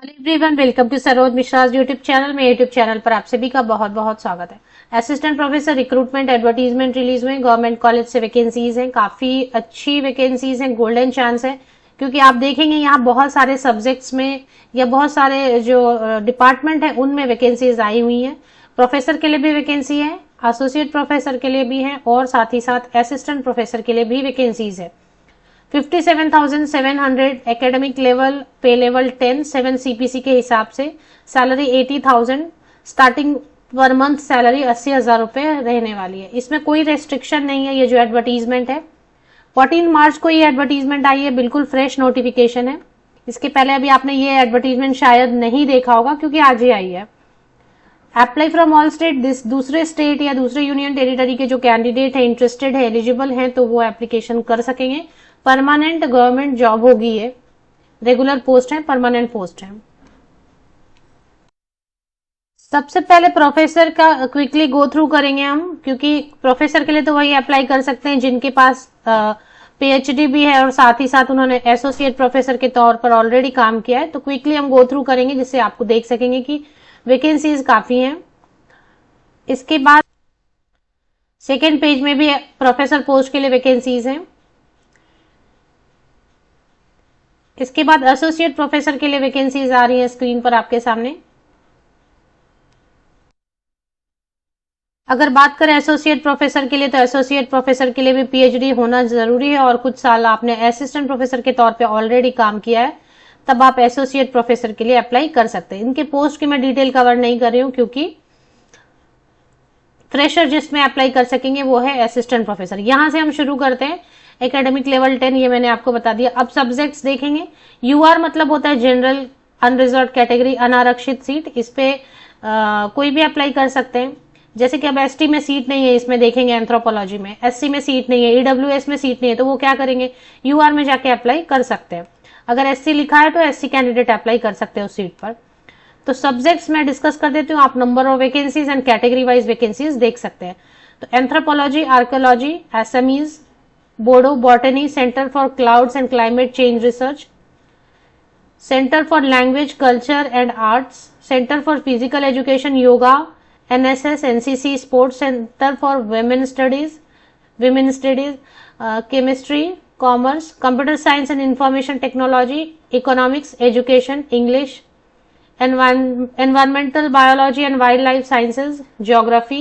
Hello everyone, welcome to Saroj Mishra YouTube channel में। YouTube channel पर आप सभी का बहुत बहुत स्वागत है। Assistant professor recruitment advertisement release हुए, गवर्नमेंट कॉलेज से वैकेंसीज हैं, काफी अच्छी वैकेंसीज हैं, गोल्डन चांस है। क्योंकि आप देखेंगे यहाँ बहुत सारे सब्जेक्ट्स में या बहुत सारे जो डिपार्टमेंट है उनमें वैकेंसीज आई हुई हैं। प्रोफेसर के लिए भी वैकेंसी है, एसोसिएट प्रोफेसर के लिए भी है और साथ ही साथ असिस्टेंट प्रोफेसर के लिए भी वैकेंसीज है। 57,700 एकेडमिक लेवल, पे लेवल 10, 7 सीपीसी के हिसाब से, salary 80,000, starting per month salary 80,000 रुपए रहने वाली है। इसमें कोई रेस्ट्रिक्शन नहीं है। ये जो एडवर्टीजमेंट है 14 मार्च को ये एडवर्टीजमेंट आई है, बिल्कुल फ्रेश नोटिफिकेशन है। इसके पहले अभी आपने ये एडवर्टीजमेंट शायद नहीं देखा होगा क्योंकि आज ही आई है। अप्लाई फ्रॉम ऑल स्टेट, दूसरे स्टेट या दूसरे यूनियन टेरिटरी के जो कैंडिडेट है, इंटरेस्टेड है, एलिजिबल हैं, तो वो एप्लीकेशन कर सकेंगे। परमानेंट गवर्नमेंट जॉब होगी, ये रेगुलर पोस्ट है, परमानेंट पोस्ट है। सबसे पहले प्रोफेसर का क्विकली गो थ्रू करेंगे हम, क्योंकि प्रोफेसर के लिए तो वही अप्लाई कर सकते हैं जिनके पास पीएचडी भी है और साथ ही साथ उन्होंने एसोसिएट प्रोफेसर के तौर पर ऑलरेडी काम किया है। तो क्विकली हम गो थ्रू करेंगे जिससे आपको देख सकेंगे कि वैकेंसीज काफी हैं। इसके बाद सेकेंड पेज में भी प्रोफेसर पोस्ट के लिए वैकेंसीज हैं। इसके बाद एसोसिएट प्रोफेसर के लिए वैकेंसीज आ रही है स्क्रीन पर आपके सामने। अगर बात करें एसोसिएट प्रोफेसर के लिए, तो एसोसिएट प्रोफेसर के लिए भी पीएचडी होना जरूरी है और कुछ साल आपने असिस्टेंट प्रोफेसर के तौर पे ऑलरेडी काम किया है, तब आप एसोसिएट प्रोफेसर के लिए अप्लाई कर सकते हैं। इनके पोस्ट की मैं डिटेल कवर नहीं कर रही हूं क्योंकि फ्रेशर जिसमें अप्लाई कर सकेंगे वो है असिस्टेंट प्रोफेसर। यहां से हम शुरू करते हैं। एकेडमिक लेवल 10 ये मैंने आपको बता दिया। अब सब्जेक्ट्स देखेंगे। यूआर मतलब होता है जनरल अनरिजर्व कैटेगरी, अनारक्षित सीट। इस पे कोई भी अप्लाई कर सकते हैं। जैसे कि अब एसटी में सीट नहीं है, इसमें देखेंगे एंथ्रोपोलॉजी में, एससी में सीट नहीं है, ईडब्ल्यूएस में सीट नहीं है, तो वो क्या करेंगे, यूआर में जाके अप्लाई कर सकते हैं। अगर एससी लिखा है तो एससी कैंडिडेट अप्लाई कर सकते हैं उस सीट पर। तो सब्जेक्ट्स मैं डिस्कस कर देती हूँ, आप number of vacancies and category wise vacancies देख सकते हैं। तो anthropology, archaeology, SMEs, Bodo, botany, centre for clouds and climate change research, centre for language, culture and arts, centre for physical education, yoga, NSS, NCC, sports, centre for women studies, chemistry, commerce, computer science and information technology, economics, education, English, environmental biology and wildlife sciences, geography,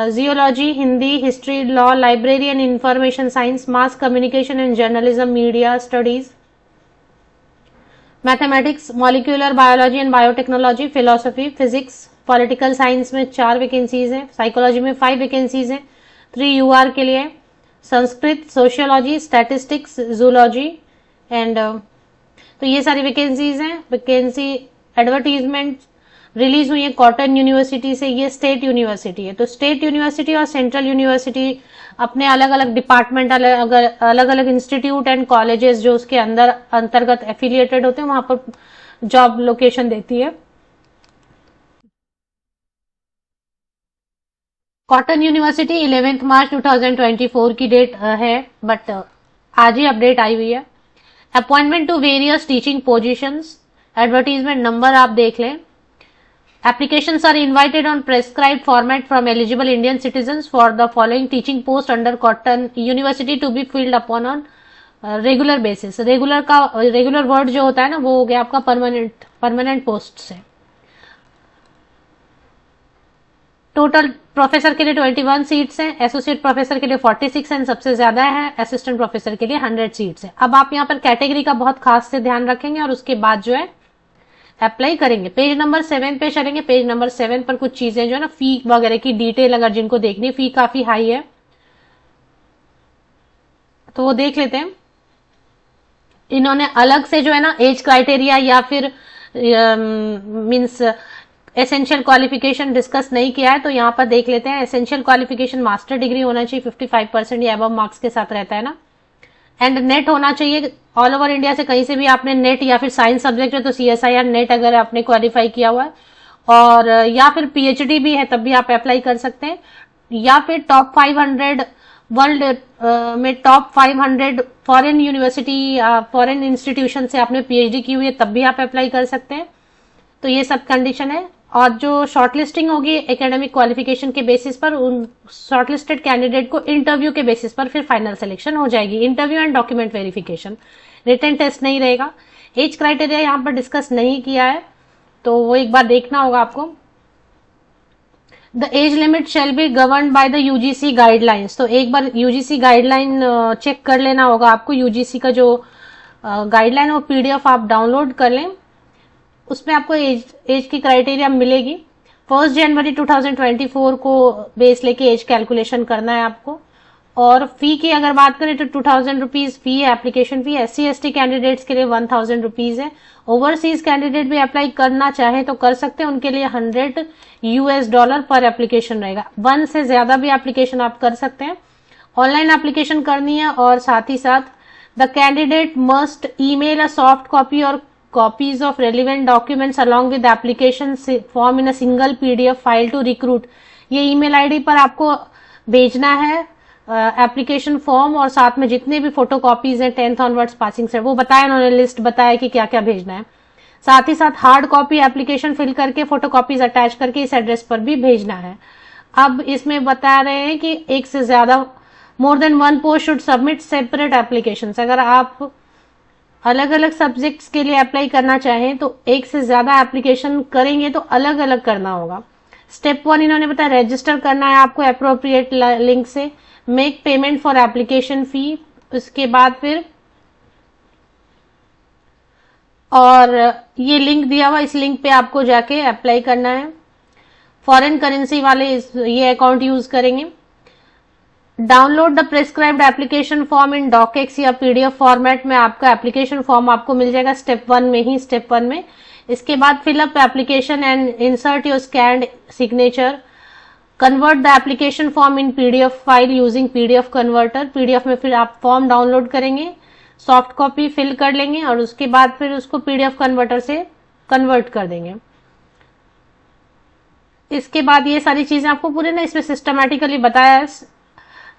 zoology, Hindi, history, law, library and information science, mass communication and journalism, media studies, mathematics, molecular biology and biotechnology, philosophy, physics, political science में 4 vacancies हैं, psychology में 5 vacancies हैं, 3 यूआर के लिए, Sanskrit, sociology, statistics, zoology and तो ये सारी vacancies हैं। वैकेंसी एडवर्टीजमेंट रिलीज हुई है कॉटन यूनिवर्सिटी से। ये स्टेट यूनिवर्सिटी है, तो स्टेट यूनिवर्सिटी और सेंट्रल यूनिवर्सिटी अपने अलग अलग डिपार्टमेंट, अलग अलग इंस्टीट्यूट एंड कॉलेजेस जो उसके अंदर अंतर्गत एफिलिएटेड होते हैं वहां पर जॉब लोकेशन देती है। कॉटन यूनिवर्सिटी 11 मार्च 2024 की डेट है, बट आज ही अपडेट आई हुई है। Appointment to various teaching positions, advertisement number आप देख लें। Applications are invited on prescribed format from eligible Indian citizens for the following teaching post under Cotton University to be filled upon on regular basis. Regular word जो होता है ना वो हो गया आपका परमानेंट पोस्ट से। टोटल प्रोफेसर के लिए 21 सीट्स हैं, एसोसिएट प्रोफेसर के लिए 46 एंड सबसे ज्यादा है असिस्टेंट प्रोफेसर के लिए 100 सीट्स हैं। अब आप यहाँ पर कैटेगरी का बहुत खास से ध्यान रखेंगे और उसके बाद जो है अप्लाई करेंगे। पेज नंबर 7 पे चलेंगे। पेज नंबर 7 पर कुछ चीजें जो है ना फी वगैरह की डिटेल अगर जिनको देखनी, फी काफी हाई है तो वो देख लेते हैं। इन्होंने अलग से जो है ना एज क्राइटेरिया या फिर मीन्स एसेंशियल क्वालिफिकेशन डिस्कस नहीं किया है, तो यहाँ पर देख लेते हैं। एसेंशियल क्वालिफिकेशन मास्टर डिग्री होना चाहिए, 55% या अबव मार्क्स के साथ रहता है ना, एंड नेट होना चाहिए ऑल ओवर इंडिया से कहीं से भी आपने नेट या फिर साइंस सब्जेक्ट है तो सीएसआईआर नेट अगर आपने क्वालिफाई किया हुआ है, और या फिर पीएचडी भी है तब भी आप अप्लाई कर सकते हैं, या फिर टॉप 500 वर्ल्ड में top 500 foreign university foreign institution से आपने पीएचडी की हुई है तब भी आप अप्लाई कर सकते हैं। तो ये सब कंडीशन है। और जो शॉर्टलिस्टिंग होगी एकेडमिक क्वालिफिकेशन के बेसिस पर, उन शॉर्टलिस्टेड कैंडिडेट को इंटरव्यू के बेसिस पर फिर फाइनल सिलेक्शन हो जाएगी। Interview and document verification, written test नहीं रहेगा। एज क्राइटेरिया यहाँ पर डिस्कस नहीं किया है, तो वो एक बार देखना होगा आपको। The age limit shall be govern by the UGC guidelines. तो एक बार यूजीसी गाइडलाइन चेक कर लेना होगा आपको। यूजीसी का जो गाइडलाइन वो पीडीएफ आप डाउनलोड कर लें, उसमें आपको एज की क्राइटेरिया मिलेगी। 1 जनवरी 2024 को बेस लेके एज कैलकुलेशन करना है आपको। और फी की अगर बात करें तो 2000 रुपीज फी है, एप्लीकेशन फी। SC/ST कैंडिडेट्स के लिए 1000 रुपीज है। ओवरसीज कैंडिडेट भी अप्लाई करना चाहे तो कर सकते हैं, उनके लिए $100 पर एप्लीकेशन रहेगा। 1 से ज्यादा भी एप्लीकेशन आप कर सकते हैं। ऑनलाइन एप्लीकेशन करनी है और साथ ही साथ the candidate must email a soft copy और copies of relevant documents along with application form in a single PDF file to recruit। ये ईमेल आईडी पर आपको भेजना है एप्लीकेशन फॉर्म और साथ में जितने भी फोटो कॉपीज हैं 10th ऑनवर्ड्स पासिंग से, वो बताया उन्होंने, लिस्ट बताया कि क्या क्या भेजना है। साथ ही साथ हार्ड कॉपी एप्लीकेशन फिल करके फोटो कॉपीज अटैच करके इस एड्रेस पर भी भेजना है। अब इसमें बता रहे हैं कि एक से ज्यादा more than 1 post should submit separate application. अगर आप अलग अलग सब्जेक्ट्स के लिए अप्लाई करना चाहें तो एक से ज्यादा एप्लीकेशन करेंगे तो अलग अलग करना होगा। स्टेप 1 इन्होंने बताया रजिस्टर करना है आपको अप्रोप्रिएट लिंक से, make payment for application fee, उसके बाद फिर और ये लिंक दिया हुआ, इस लिंक पे आपको जाके अप्लाई करना है। फॉरेन करेंसी वाले ये अकाउंट यूज करेंगे। Download the prescribed application form in docx या पीडीएफ फॉर्मेट में आपका एप्लीकेशन फॉर्म आपको मिल जाएगा स्टेप 1 में ही, स्टेप 1 में। इसके बाद fill up application and insert your scanned signature. Convert the application form in PDF file using PDF converter. PDF में फिर आप फॉर्म डाउनलोड करेंगे, सॉफ्ट कॉपी फिल कर लेंगे और उसके बाद फिर उसको पीडीएफ कन्वर्टर से कन्वर्ट कर देंगे। इसके बाद ये सारी चीजें आपको पूरे ना इसमें सिस्टमैटिकली बताया है।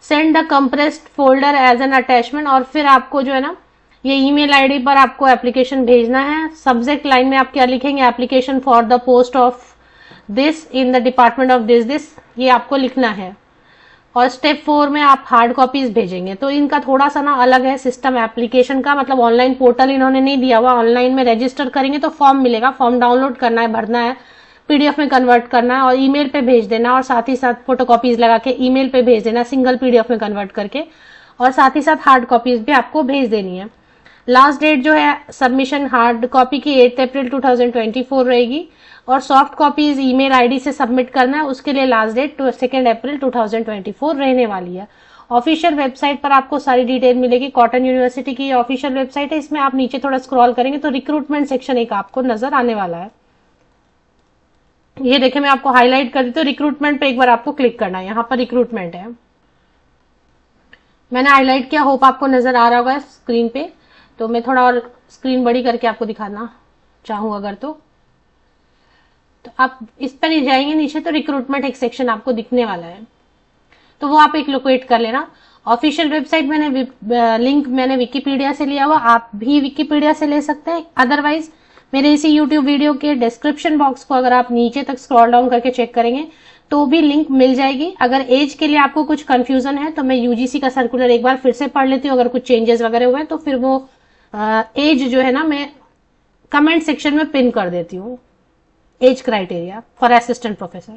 Send the compressed folder as an attachment, और फिर आपको जो है ना ये ईमेल आईडी पर आपको एप्लीकेशन भेजना है। सब्जेक्ट लाइन में आप क्या लिखेंगे, application for the post of this in the department of this, ये आपको लिखना है। और स्टेप 4 में आप हार्ड कॉपीज भेजेंगे। तो इनका थोड़ा सा ना अलग है सिस्टम एप्लीकेशन का, मतलब ऑनलाइन पोर्टल इन्होंने नहीं दिया हुआ। ऑनलाइन में रजिस्टर करेंगे तो फॉर्म मिलेगा, फॉर्म डाउनलोड करना है, भरना है, पीडीएफ में कन्वर्ट करना है और ईमेल पे भेज देना, और साथ ही साथ फोटोकॉपीज लगा के ईमेल पे भेज देना सिंगल पीडीएफ में कन्वर्ट करके, और साथ ही साथ हार्ड कॉपीज भी आपको भेज देनी है। लास्ट डेट जो है सबमिशन हार्ड कॉपी की 8 अप्रैल 2024 रहेगी, और सॉफ्ट कॉपीज ईमेल आईडी से सबमिट करना है, उसके लिए लास्ट डेट 2 अप्रैल 2024 रहने वाली है। ऑफिशियल वेबसाइट पर आपको सारी डिटेल मिलेगी। कॉटन यूनिवर्सिटी की ऑफिशियल वेबसाइट है, इसमें आप नीचे थोड़ा स्क्रॉल करेंगे तो रिक्रूटमेंट सेक्शन एक आपको नजर आने वाला है। ये देखें, मैं आपको हाईलाइट कर देती हूँ। रिक्रूटमेंट पे एक बार आपको क्लिक करना है, यहाँ पर रिक्रूटमेंट है, मैंने हाईलाइट किया, होप आपको नजर आ रहा होगा स्क्रीन पे। तो मैं थोड़ा और स्क्रीन बड़ी करके आपको दिखाना चाहूँ अगर तो आप इस पर ही जाएंगे नीचे तो रिक्रूटमेंट एक सेक्शन आपको दिखने वाला है, तो वो आप एक लोकेट कर लेना। ऑफिशियल वेबसाइट मैंने लिंक मैंने विकिपीडिया से लिया हुआ, आप भी विकिपीडिया से ले सकते हैं। अदरवाइज मेरे इसी यूट्यूब वीडियो के डिस्क्रिप्शन बॉक्स को अगर आप नीचे तक स्क्रॉल डाउन करके चेक करेंगे तो भी लिंक मिल जाएगी। अगर एज के लिए आपको कुछ कंफ्यूजन है तो मैं यूजीसी का सर्कुलर एक बार फिर से पढ़ लेती हूँ, अगर कुछ चेंजेस वगैरह हुए तो फिर वो एज जो है ना मैं कमेंट सेक्शन में पिन कर देती हूँ, age criteria for assistant professor.